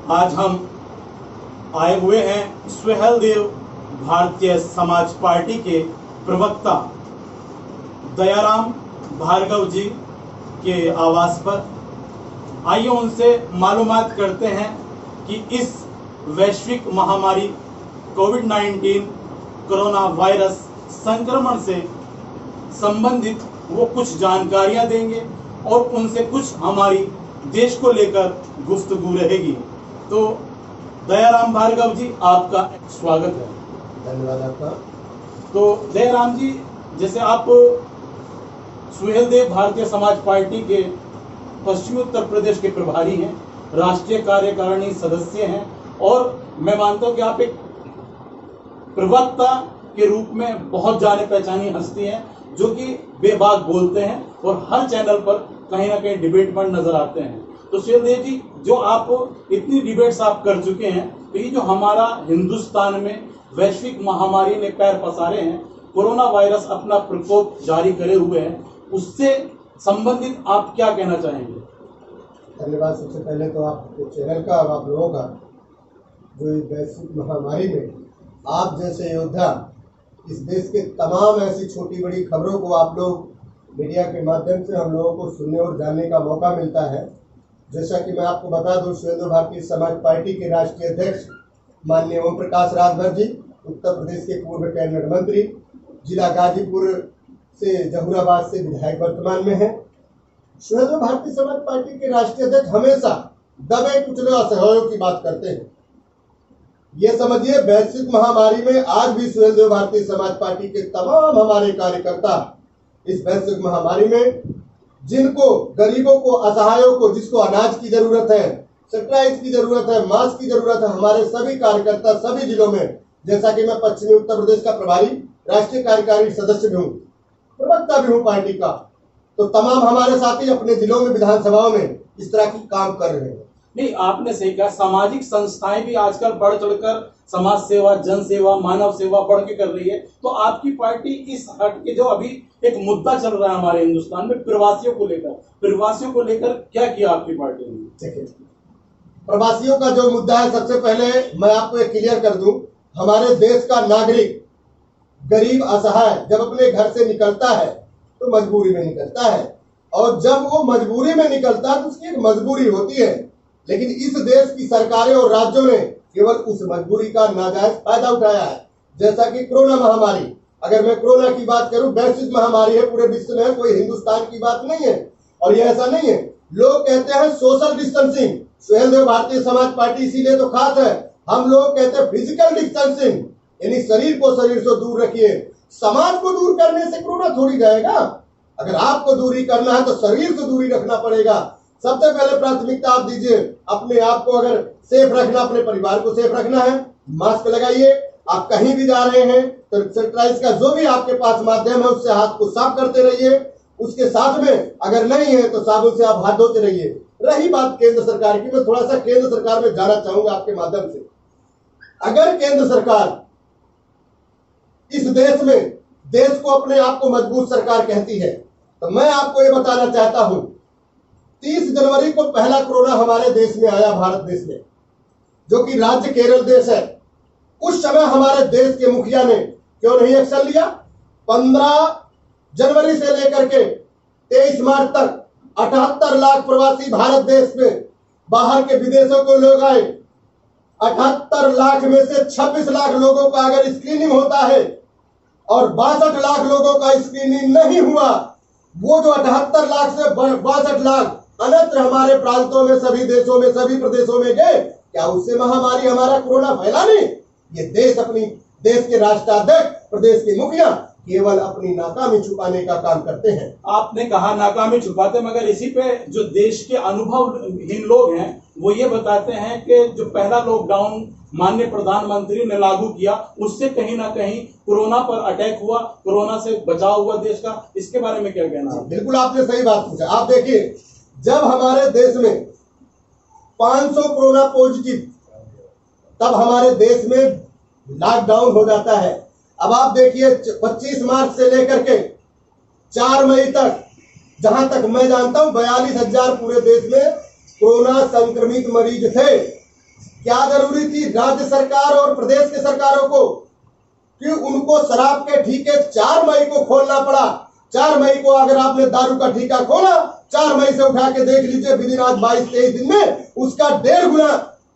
आज हम आए हुए हैं सुहेलदेव भारतीय समाज पार्टी के प्रवक्ता दयाराम भार्गव जी के आवास पर। आइए उनसे मालूमात करते हैं कि इस वैश्विक महामारी कोविड-19 कोरोना वायरस संक्रमण से संबंधित वो कुछ जानकारियां देंगे और उनसे कुछ हमारी देश को लेकर गुफ्तगू रहेगी। तो दयाराम भार्गव जी, आपका स्वागत है। धन्यवाद आपका। तो दयाराम जी, जैसे आप सुहेलदेव भारतीय समाज पार्टी के पश्चिमी उत्तर प्रदेश के प्रभारी हैं, राष्ट्रीय कार्यकारिणी सदस्य हैं और मैं मानता हूं कि आप एक प्रवक्ता के रूप में बहुत जाने पहचानी हस्ती हैं, जो कि बेबाक बोलते हैं और हर चैनल पर कहीं ना कहीं डिबेट पर नजर आते हैं। तो सुहेलदेव जी, जो आप इतनी डिबेट्स आप कर चुके हैं, तो ये जो हमारा हिंदुस्तान में वैश्विक महामारी ने पैर पसारे हैं, कोरोना वायरस अपना प्रकोप जारी करे हुए हैं, उससे संबंधित आप क्या कहना चाहेंगे? धन्यवाद। सबसे पहले तो आपके चैनल का और आप लोगों का, जो इस वैश्विक महामारी में आप जैसे योद्धा इस देश के तमाम ऐसी छोटी बड़ी खबरों को आप लोग मीडिया के माध्यम से हम लोगों को सुनने और जानने का मौका मिलता है। जैसा कि मैं आपको बता दूं, सुहेलदेव भारतीय समाज पार्टी के राष्ट्रीय अध्यक्ष माननीय ओम प्रकाश राजभर जी उत्तर प्रदेश के पूर्व कैबिनेट मंत्री, जिला गाजीपुर से जहूराबाद से विधायक वर्तमान में है। सुहेलदेव भारतीय समाज पार्टी के राष्ट्रीय अध्यक्ष हमेशा दबे कुचले असहयोग की बात करते हैं। ये समझिए, वैश्विक महामारी में आज भी सुहेलदेव भारतीय समाज पार्टी के तमाम हमारे कार्यकर्ता इस वैश्विक महामारी में, जिनको गरीबों को, असहायों को, जिसको अनाज की जरूरत है, सैनिटाइज की जरूरत है, मास्क की जरूरत है, हमारे सभी कार्यकर्ता सभी जिलों में, जैसा कि मैं पश्चिमी उत्तर प्रदेश का प्रभारी, राष्ट्रीय कार्यकारिणी सदस्य भी हूँ, प्रवक्ता भी हूँ पार्टी का, तो तमाम हमारे साथी अपने जिलों में, विधानसभाओं में इस तरह की काम कर रहे हैं। नहीं, आपने सही कहा, सामाजिक संस्थाएं भी आजकल बढ़ चढ़कर समाज सेवा, जन सेवा, मानव सेवा बढ़ के कर रही है। तो आपकी पार्टी इस हट के, जो अभी एक मुद्दा चल रहा है हमारे हिंदुस्तान में प्रवासियों को लेकर क्या किया आपकी पार्टी ने? देखिए, प्रवासियों का जो मुद्दा है, सबसे पहले मैं आपको एक क्लियर कर दूं, हमारे देश का नागरिक गरीब असहाय जब अपने घर से निकलता है तो मजबूरी में निकलता है, और जब वो मजबूरी में निकलता है तो उसकी एक मजबूरी होती है। लेकिन इस देश की सरकारें और राज्यों ने केवल उस मजबूरी का नाजायज फायदा उठाया है। जैसा कि कोरोना महामारी, अगर मैं कोरोना की बात करूं, वैश्विक महामारी है, पूरे विश्व में है, कोई हिंदुस्तान की बात नहीं है। और ये ऐसा नहीं है, लोग कहते हैं social distancing, Suheldev Bharatiya Samaj party इसीलिए तो खास है, हम लोग कहते हैं फिजिकल डिस्टेंसिंग, यानी शरीर को शरीर से दूर रखिए। समाज को दूर करने से कोरोना थोड़ी जाएगा। अगर आपको दूरी करना है तो शरीर से दूरी रखना पड़ेगा। सबसे पहले प्राथमिकता आप दीजिए, अपने आप को अगर सेफ रखना, अपने परिवार को सेफ रखना है, मास्क लगाइए। आप कहीं भी जा रहे हैं तो सैनिटाइज का जो भी आपके पास माध्यम है उससे हाथ को साफ करते रहिए। उसके साथ में अगर नहीं है तो साबुन से आप हाथ धोते रहिए। रही बात केंद्र सरकार की, मैं थोड़ा सा केंद्र सरकार में जाना चाहूंगा आपके माध्यम से। अगर केंद्र सरकार इस देश में, देश को अपने आप को मजबूत सरकार कहती है, तो मैं आपको ये बताना चाहता हूं, 30 जनवरी को पहला कोरोना हमारे देश में आया, भारत देश में, जो कि राज्य केरल देश है। उस समय हमारे देश के मुखिया ने क्यों नहीं एक्शन लिया? 15 जनवरी से लेकर के 23 मार्च तक 78 लाख प्रवासी भारत देश में, बाहर के विदेशों को लोग आए। 78 लाख में से 26 लाख लोगों का अगर स्क्रीनिंग होता है और 62 लाख लोगों का स्क्रीनिंग नहीं हुआ, वो जो 78 लाख से 62 लाख अन्यत्र हमारे प्रांतों में, सभी देशों में, सभी प्रदेशों में गए, क्या उससे महामारी हमारा कोरोना फैला नहीं? ये देश के राष्ट्राध्यक्ष, प्रदेश के मुखिया केवल अपनी नाकामी छुपाने का काम करते हैं। आपने कहा नाकामी छुपाते, मगर इसी पे जो देश के अनुभवहीन लोग हैं वो ये बताते हैं कि जो पहला लॉकडाउन माननीय प्रधानमंत्री ने लागू किया, उससे कहीं ना कहीं कोरोना पर अटैक हुआ, कोरोना से बचाव हुआ देश का। इसके बारे में क्या कहना है? बिल्कुल आपने सही बात पूछा। आप देखिए, जब हमारे देश में 500 कोरोना पॉजिटिव, तब हमारे देश में लॉकडाउन हो जाता है। अब आप देखिए, 25 मार्च से लेकर के 4 मई तक, जहां तक मैं जानता हूं, 42,000 पूरे देश में कोरोना संक्रमित मरीज थे। क्या जरूरी थी राज्य सरकार और प्रदेश की सरकारों को कि उनको शराब के ठेके 4 मई को खोलना पड़ा। 4 मई को अगर आपने दारू का ठेका खोला, 4 मई से उठा के देख लीजिए, विदिन आज 22-23 दिन में उसका 1.5 गुना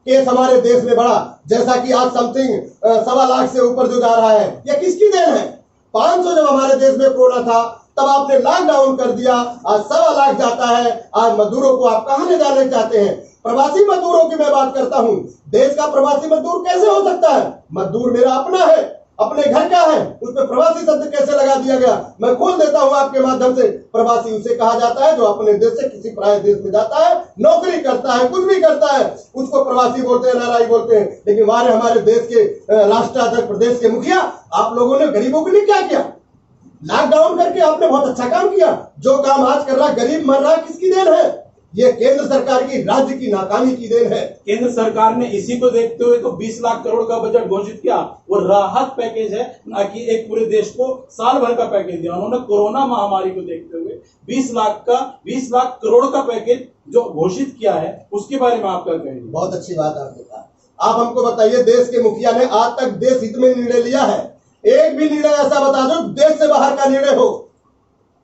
केस हमारे देश में बढ़ा। जैसा कि आज समथिंग 1.25 लाख से ऊपर जो जा रहा है, यह किसकी देन है? 500 जब हमारे देश में कोरोना था तब आपने लॉकडाउन कर दिया, आज 1.25 लाख जाता है। आज मजदूरों को आप कहां ले जाने चाहते हैं? प्रवासी मजदूरों की मैं बात करता हूं। देश का प्रवासी मजदूर कैसे हो सकता है? मजदूर मेरा अपना है, अपने घर का है, उसमें प्रवासी शब्द कैसे लगा दिया गया? मैं खोल देता हूं आपके माध्यम से। प्रवासी उसे कहा जाता है जो अपने देश से किसी पराये देश में जाता है, नौकरी करता है, कुछ भी करता है, उसको प्रवासी बोलते हैं, नाराई बोलते हैं। लेकिन हमारे देश के राष्ट्राध्यक्ष, प्रदेश के मुखिया, आप लोगों ने गरीबों के लिए क्या किया? लॉकडाउन करके आपने बहुत अच्छा काम किया। जो काम आज कर रहा, गरीब मर रहा, किसकी देन है? ये केंद्र सरकार की, राज्य की नाकामी की देन है। केंद्र सरकार ने इसी को देखते हुए तो 20 लाख करोड़ का बजट घोषित किया। वो राहत पैकेज है, ना कि एक पूरे देश को साल भर का पैकेज दिया। उन्होंने कोरोना महामारी को देखते हुए 20 लाख करोड़ का पैकेज जो घोषित किया है, उसके बारे में आप क्या कहेंगे? बहुत अच्छी बात आपने कहा। आप हमको बताइए, देश के मुखिया ने आज तक देश हित में निर्णय लिया है? एक भी निर्णय ऐसा बता दो देश से बाहर का निर्णय हो।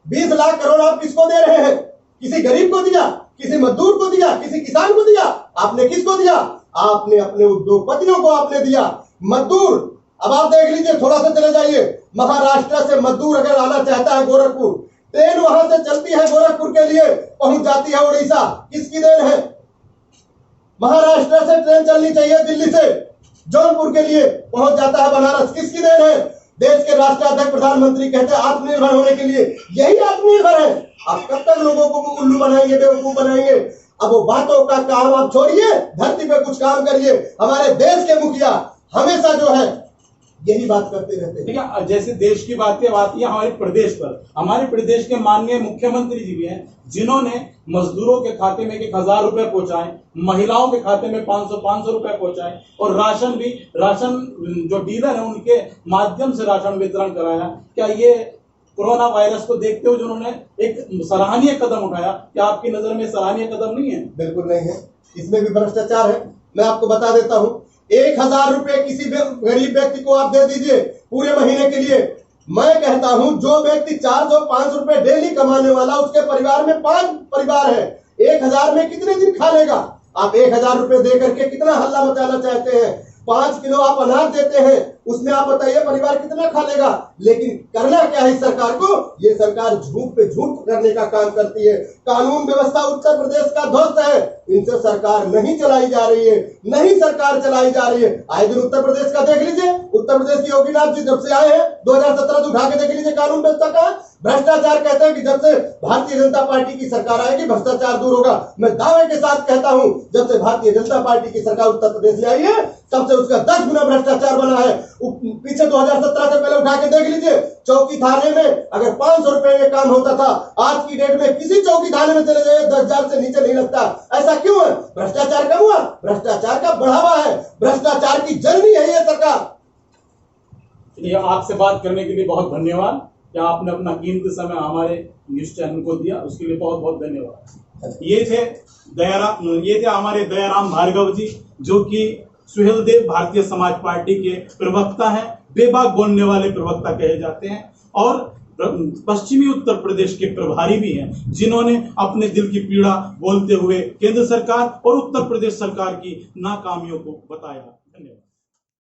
20 लाख करोड़ आप किसको दे रहे हैं? किसी गरीब को दिया, किसी मजदूर को दिया, किसी किसान को दिया? आपने किसको दिया? आपने अपने उद्योगपतियों को आपने दिया। मजदूर, अब आप देख लीजिए, थोड़ा सा चले जाइए, महाराष्ट्र से मजदूर अगर आना चाहता है गोरखपुर, ट्रेन वहां से चलती है गोरखपुर के लिए, पहुंच जाती है उड़ीसा, किसकी देन है? महाराष्ट्र से ट्रेन चलनी चाहिए दिल्ली से जौनपुर के लिए, पहुंच जाता है बनारस, किसकी देन है? देश के राष्ट्राध्यक्ष, प्रधानमंत्री कहते हैं आत्मनिर्भर होने के लिए, यही आत्मनिर्भर है। आप कब तक लोगों को उल्लू बनाएंगे, बेवकूफ बनाएंगे? अब वो बातों का काम आप छोड़िए, धरती पे कुछ काम करिए। हमारे देश के मुखिया हमेशा जो है यही बात करते रहते हैं। ठीक है, जैसे देश की बातें आती है हमारे प्रदेश पर, हमारे प्रदेश के माननीय मुख्यमंत्री जी भी हैं, जिन्होंने मजदूरों के खाते में 1,000 रुपए पहुंचाए, महिलाओं के खाते में 500 रुपए पहुंचाए, और राशन जो डीलर है उनके माध्यम से राशन वितरण कराया। क्या ये कोरोना वायरस को देखते हुए जिन्होंने एक सराहनीय कदम उठाया, क्या आपकी नजर में सराहनीय कदम नहीं है? बिल्कुल नहीं है, इसमें भी भ्रष्टाचार है। मैं आपको बता देता हूं, 1,000 रुपए किसी गरीब व्यक्ति को आप दे दीजिए पूरे महीने के लिए। मैं कहता हूं जो व्यक्ति 400-500 रुपए डेली कमाने वाला, उसके परिवार में 5 परिवार है, 1,000 में कितने दिन खा लेगा? आप 1,000 रुपए दे करके कितना हल्ला मचाना चाहते हैं? 5 किलो आप अनाज देते हैं, उसमें आप बताइए परिवार कितना खा लेगा? लेकिन करना क्या है इस सरकार को? ये सरकार झूठ पे झूठ करने का काम करती है। कानून व्यवस्था उत्तर प्रदेश का ध्वस्त है, इनसे सरकार नहीं चलाई जा रही है, नहीं सरकार चलाई जा रही है। आए दिन उत्तर प्रदेश का देख लीजिए, उत्तर प्रदेश की योगीनाथ जी जब से आए हैं 2017 से उठा के देख लीजिए कानून व्यवस्था का। भ्रष्टाचार कहते हैं कि जब से भारतीय जनता पार्टी की सरकार आएगी भ्रष्टाचार दूर होगा। मैं दावे के साथ कहता हूं, जब से भारतीय जनता पार्टी की सरकार उत्तर प्रदेश में आई है तब से उसका 10 गुना भ्रष्टाचार बना है। पीछे 2017 से पहले उठा के देख लीजिए, चौकी थाने में अगर 500 रुपए में काम होता था, आज की डेट में किसी चौकी थाने में चले जाइए 10,000 से नीचे नहीं लगता। ऐसा क्यों है? भ्रष्टाचार कम हुआ? भ्रष्टाचार का बढ़ावा है, भ्रष्टाचार की जर्नी है ये सरकार। आपसे बात करने के लिए बहुत धन्यवाद, क्या आपने अपना कीमती समय हमारे न्यूज चैनल को दिया, उसके लिए बहुत बहुत धन्यवाद। ये थे हमारे दयाराम भार्गव जी, जो कि सुहेलदेव भारतीय समाज पार्टी के प्रवक्ता हैं, बेबाक बोलने वाले प्रवक्ता कहे जाते हैं, और पश्चिमी उत्तर प्रदेश के प्रभारी भी हैं, जिन्होंने अपने दिल की पीड़ा बोलते हुए केंद्र सरकार और उत्तर प्रदेश सरकार की नाकामियों को बताया। धन्यवाद।